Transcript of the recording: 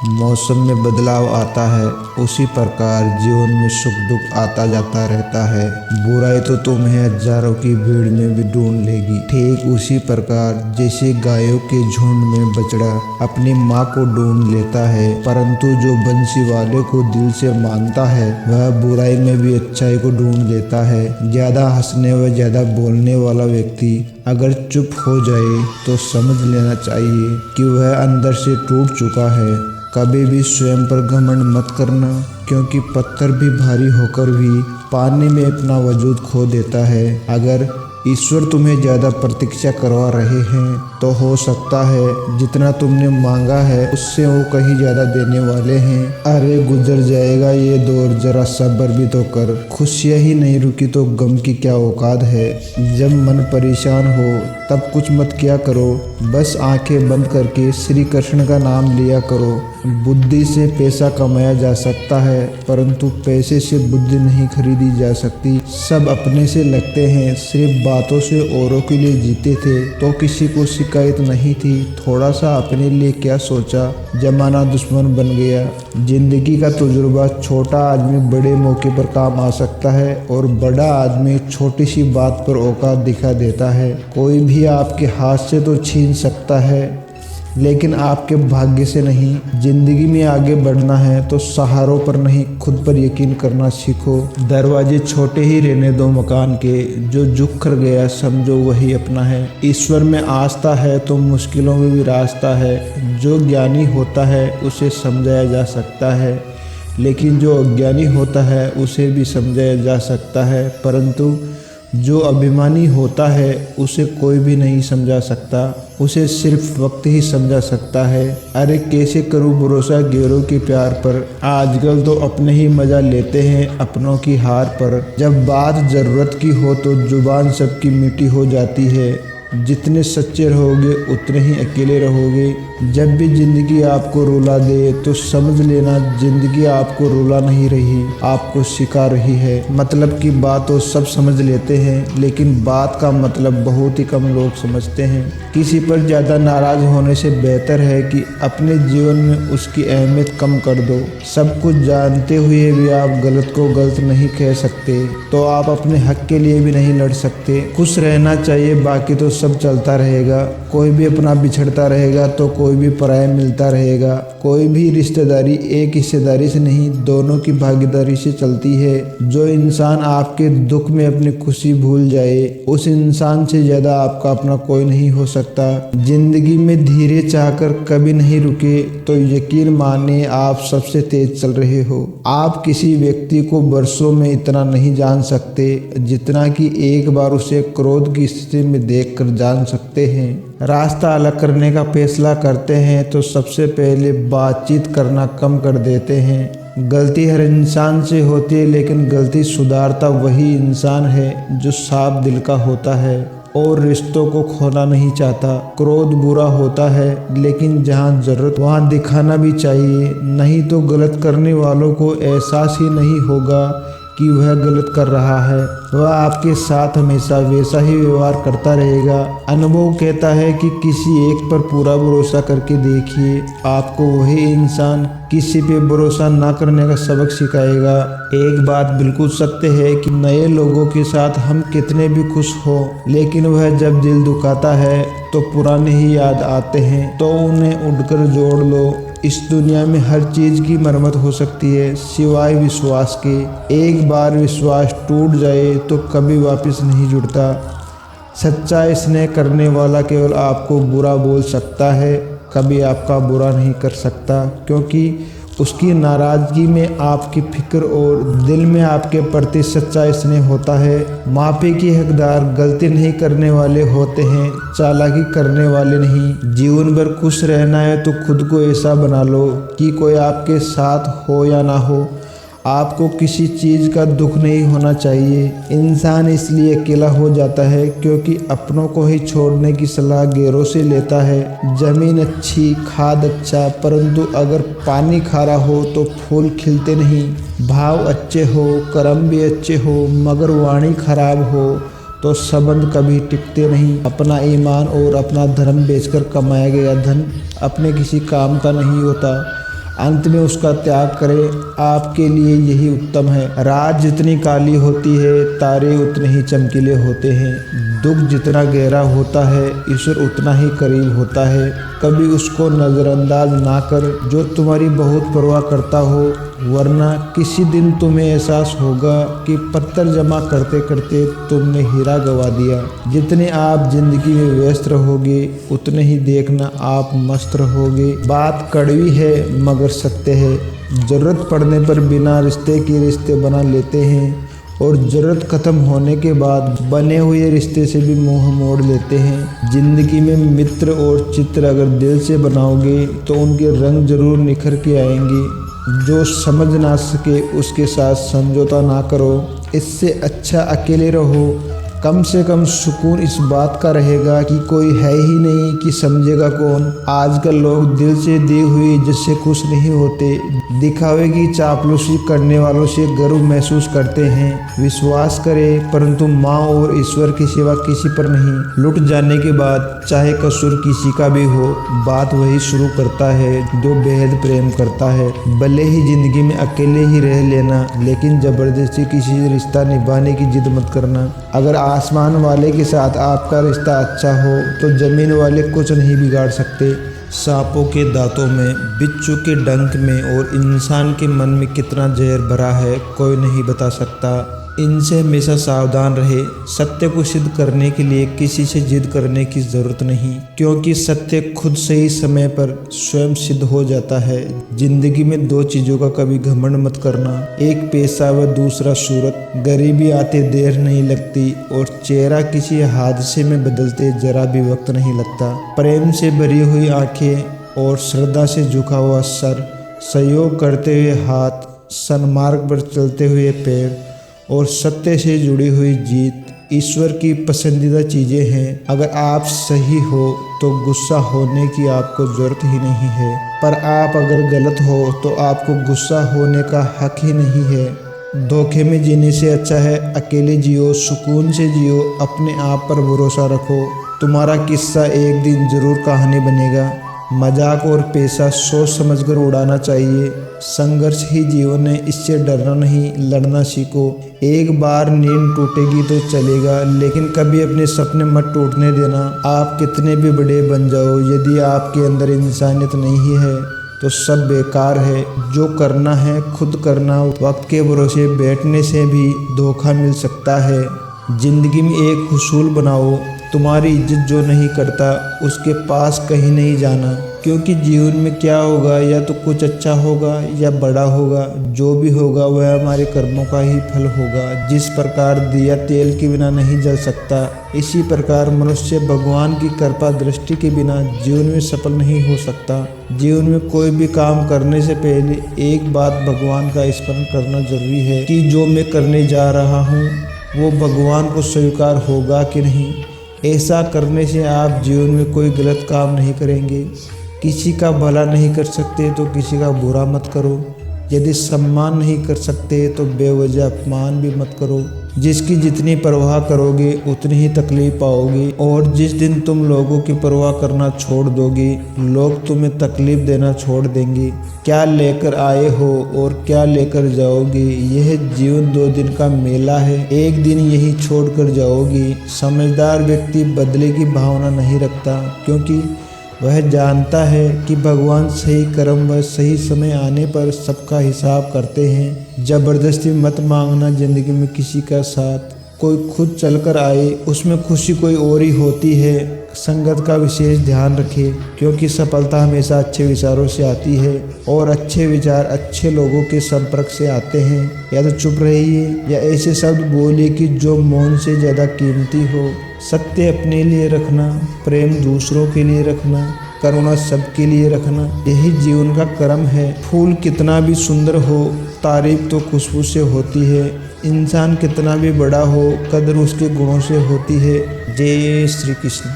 मौसम में बदलाव आता है, उसी प्रकार जीवन में सुख दुख आता जाता रहता है। बुराई तो तुम्हें हजारों की भीड़ में भी ढूंढ लेगी। ठीक उसी प्रकार जैसे गायों के झुंड में बछड़ा अपनी माँ को ढूंढ लेता है, परंतु जो बंसी वाले को दिल से मानता है वह बुराई में भी अच्छाई को ढूंढ लेता है। ज्यादा हंसने व ज्यादा बोलने वाला व्यक्ति अगर चुप हो जाए तो समझ लेना चाहिए कि वह अंदर से टूट चुका है। कभी भी स्वयं पर घमंड मत करना, क्योंकि पत्थर भी भारी होकर भी पानी में अपना वजूद खो देता है। अगर ईश्वर तुम्हें ज़्यादा प्रतीक्षा करवा रहे हैं तो हो सकता है जितना तुमने मांगा है उससे वो कहीं ज़्यादा देने वाले हैं। अरे गुजर जाएगा ये दौर, जरा सब्र भी तो कर। खुशियाँ ही नहीं रुकी तो गम की क्या औकात है। जब मन परेशान हो तब कुछ मत किया करो, बस आंखें बंद करके श्री कृष्ण का नाम लिया करो। बुद्धि से पैसा कमाया जा सकता है, परंतु पैसे से बुद्धि नहीं खरीदी जा सकती। सब अपने से लगते हैं, सिर्फ बातों से औरों के लिए जीते थे तो किसी को शिकायत नहीं थी। थोड़ा सा अपने लिए क्या सोचा, जमाना दुश्मन बन गया। जिंदगी का तजुर्बा, छोटा आदमी बड़े मौके पर काम आ सकता है और बड़ा आदमी छोटी सी बात पर औकात दिखा देता है। कोई भी आपके हाथ से तो छीन सकता है, लेकिन आपके भाग्य से नहीं। जिंदगी में आगे बढ़ना है तो सहारों पर नहीं, खुद पर यकीन करना सीखो। दरवाजे छोटे ही रहने दो मकान के, जो झुक कर गया समझो वही अपना है। ईश्वर में आस्था है तो मुश्किलों में भी रास्ता है। जो ज्ञानी होता है उसे समझाया जा सकता है, लेकिन जो अज्ञानी होता है उसे भी समझाया जा सकता है, परंतु जो अभिमानी होता है उसे कोई भी नहीं समझा सकता, उसे सिर्फ वक्त ही समझा सकता है। अरे कैसे करूँ भरोसा गैरों के प्यार पर, आजकल तो अपने ही मजा लेते हैं अपनों की हार पर। जब बात ज़रूरत की हो तो जुबान सबकी मीठी हो जाती है। जितने सच्चे रहोगे उतने ही अकेले रहोगे। जब भी ज़िंदगी आपको रुला दे तो समझ लेना ज़िंदगी आपको रुला नहीं रही, आपको सिखा रही है। मतलब की बात तो सब समझ लेते हैं, लेकिन बात का मतलब बहुत ही कम लोग समझते हैं। किसी पर ज़्यादा नाराज़ होने से बेहतर है कि अपने जीवन में उसकी अहमियत कम कर दो। सब कुछ जानते हुए भी आप गलत को गलत नहीं कह सकते, तो आप अपने हक के लिए भी नहीं लड़ सकते। खुश रहना चाहिए, बाकी तो सब चलता रहेगा। कोई भी अपना बिछड़ता रहेगा तो कोई भी पराया मिलता रहेगा। कोई भी रिश्तेदारी एक हिस्सेदारी से नहीं, दोनों की भागीदारी से चलती है। जो इंसान आपके दुख में अपनी खुशी भूल जाए, उस इंसान से ज़्यादा आपका अपना कोई नहीं हो सकता। जिंदगी में धीरे चाहकर कभी नहीं रुके तो यकीन मानिए आप सबसे तेज चल रहे हो। आप किसी व्यक्ति को बरसों में इतना नहीं जान सकते जितना कि एक बार उसे क्रोध की स्थिति में देखकर जान सकते हैं। रास्ता अलग करने का फैसला करते हैं तो सबसे पहले बातचीत करना कम कर देते हैं। गलती हर इंसान से होती है, लेकिन गलती सुधारता वही इंसान है जो साफ दिल का होता है और रिश्तों को खोना नहीं चाहता। क्रोध बुरा होता है, लेकिन जहाँ जरूरत वहाँ दिखाना भी चाहिए, नहीं तो गलत करने वालों को एहसास ही नहीं होगा कि वह गलत कर रहा है। वह आपके साथ हमेशा वैसा ही व्यवहार करता रहेगा। अनुभव कहता है कि किसी एक पर पूरा भरोसा करके देखिए, आपको वही इंसान किसी पे भरोसा ना करने का सबक सिखाएगा। एक बात बिल्कुल सत्य है कि नए लोगों के साथ हम कितने भी खुश हो, लेकिन वह जब दिल दुखाता है तो पुराने ही याद आते हैं, तो उन्हें उठकर जोड़ लो। इस दुनिया में हर चीज़ की मरम्मत हो सकती है सिवाय विश्वास के। एक बार विश्वास टूट जाए तो कभी वापस नहीं जुड़ता। सच्चा स्नेह करने वाला केवल आपको बुरा बोल सकता है, कभी आपका बुरा नहीं कर सकता, क्योंकि उसकी नाराज़गी में आपकी फिक्र और दिल में आपके प्रति सच्चा स्नेह होता है। माफ़ी की हकदार गलती नहीं करने वाले होते हैं, चालाकी करने वाले नहीं। जीवन भर खुश रहना है तो खुद को ऐसा बना लो कि कोई आपके साथ हो या ना हो, आपको किसी चीज़ का दुख नहीं होना चाहिए। इंसान इसलिए अकेला हो जाता है क्योंकि अपनों को ही छोड़ने की सलाह गैरों से लेता है। ज़मीन अच्छी, खाद अच्छा, परंतु अगर पानी खारा हो तो फूल खिलते नहीं। भाव अच्छे हो, कर्म भी अच्छे हो, मगर वाणी खराब हो तो संबंध कभी टिकते नहीं। अपना ईमान और अपना धर्म बेचकर कमाया गया धन अपने किसी काम का नहीं होता। अंत में उसका त्याग करें, आपके लिए यही उत्तम है। रात जितनी काली होती है, तारे उतने ही चमकीले होते हैं। दुख जितना गहरा होता है, ईश्वर उतना ही करीब होता है। कभी उसको नज़रअंदाज ना कर जो तुम्हारी बहुत परवाह करता हो, वरना किसी दिन तुम्हें एहसास होगा कि पत्थर जमा करते करते तुमने हीरा गवा दिया। जितने आप जिंदगी में व्यस्त रहोगे, उतने ही देखना आप मस्त रहोगे। बात कड़वी है मगर सत्य है। ज़रूरत पड़ने पर बिना रिश्ते के रिश्ते बना लेते हैं और ज़रूरत ख़त्म होने के बाद बने हुए रिश्ते से भी मुंह मोड़ लेते हैं। ज़िंदगी में मित्र और चित्र अगर दिल से बनाओगे तो उनके रंग ज़रूर निखर के आएंगे। जो समझ ना सके उसके साथ समझौता ना करो। इससे अच्छा अकेले रहो। कम से कम सुकून इस बात का रहेगा कि कोई है ही नहीं कि समझेगा कौन। आजकल लोग दिल से दी हुई इज्जत से खुश नहीं होते, दिखावे की चापलूसी करने वालों से गर्व महसूस करते हैं। विश्वास करें परंतु माँ और ईश्वर के सिवा किसी पर नहीं। लुट जाने के बाद चाहे कसूर किसी का भी हो, बात वही शुरू करता है जो बेहद प्रेम करता है। भले ही जिंदगी में अकेले ही रह लेना, लेकिन जबरदस्ती किसी रिश्ता निभाने की जिद मत करना। अगर आसमान वाले के साथ आपका रिश्ता अच्छा हो तो ज़मीन वाले कुछ नहीं बिगाड़ सकते। सांपों के दांतों में, बिच्छू के डंक में और इंसान के मन में कितना जहर भरा है कोई नहीं बता सकता। इनसे हमेशा सावधान रहे। सत्य को सिद्ध करने के लिए किसी से जिद करने की ज़रूरत नहीं, क्योंकि सत्य खुद सही समय पर स्वयं सिद्ध हो जाता है। जिंदगी में दो चीज़ों का कभी घमंड मत करना, एक पैसा व दूसरा सूरत। गरीबी आते देर नहीं लगती और चेहरा किसी हादसे में बदलते जरा भी वक्त नहीं लगता। प्रेम से भरी हुई आंखें और श्रद्धा से झुका हुआ सर, सहयोग करते हुए हाथ, सन्मार्ग पर चलते हुए पैर और सत्य से जुड़ी हुई जीत ईश्वर की पसंदीदा चीज़ें हैं। अगर आप सही हो तो गुस्सा होने की आपको ज़रूरत ही नहीं है, पर आप अगर गलत हो तो आपको गुस्सा होने का हक ही नहीं है। धोखे में जीने से अच्छा है अकेले जियो, सुकून से जियो, अपने आप पर भरोसा रखो। तुम्हारा किस्सा एक दिन ज़रूर कहानी बनेगा। मजाक और पैसा सोच समझकर उड़ाना चाहिए। संघर्ष ही जीवन है, इससे डरना नहीं, लड़ना सीखो। एक बार नींद टूटेगी तो चलेगा, लेकिन कभी अपने सपने मत टूटने देना। आप कितने भी बड़े बन जाओ, यदि आपके अंदर इंसानियत नहीं है तो सब बेकार है। जो करना है खुद करना। वक्त के भरोसे बैठने से भी धोखा मिल सकता है। जिंदगी में एक उसूल बनाओ, तुम्हारी इज्जत जो नहीं करता उसके पास कहीं नहीं जाना, क्योंकि जीवन में क्या होगा, या तो कुछ अच्छा होगा या बड़ा होगा। जो भी होगा वह हमारे कर्मों का ही फल होगा। जिस प्रकार दिया तेल के बिना नहीं जल सकता, इसी प्रकार मनुष्य भगवान की कृपा दृष्टि के बिना जीवन में सफल नहीं हो सकता। जीवन में कोई भी काम करने से पहले एक बात भगवान का स्मरण करना जरूरी है कि जो मैं करने जा रहा हूँ वो भगवान को स्वीकार होगा कि नहीं। ऐसा करने से आप जीवन में कोई गलत काम नहीं करेंगे। किसी का भला नहीं कर सकते तो किसी का बुरा मत करो। यदि सम्मान नहीं कर सकते तो बेवजह अपमान भी मत करो। जिसकी जितनी परवाह करोगे उतनी ही तकलीफ पाओगे, और जिस दिन तुम लोगों की परवाह करना छोड़ दोगे, लोग तुम्हें तकलीफ देना छोड़ देंगे। क्या लेकर आए हो और क्या लेकर जाओगे, यह जीवन 2 दिन का मेला है, एक दिन यही छोड़ कर जाओगे। समझदार व्यक्ति बदले की भावना नहीं रखता, क्योंकि वह जानता है कि भगवान सही कर्म व सही समय आने पर सबका हिसाब करते हैं। जबरदस्ती मत मांगना जिंदगी में किसी का साथ। कोई खुद चलकर आए उसमें खुशी कोई और ही होती है। संगत का विशेष ध्यान रखें, क्योंकि सफलता हमेशा अच्छे विचारों से आती है और अच्छे विचार अच्छे लोगों के संपर्क से आते हैं। या तो चुप रहिए या ऐसे शब्द बोलिए कि जो मौन से ज़्यादा कीमती हो। सत्य अपने लिए रखना, प्रेम दूसरों के लिए रखना, करुणा सबके लिए रखना, यही जीवन का क्रम है। फूल कितना भी सुंदर हो, तारीफ तो खुशबू से होती है। इंसान कितना भी बड़ा हो, कदर उसके गुणों से होती है। जय श्री कृष्ण।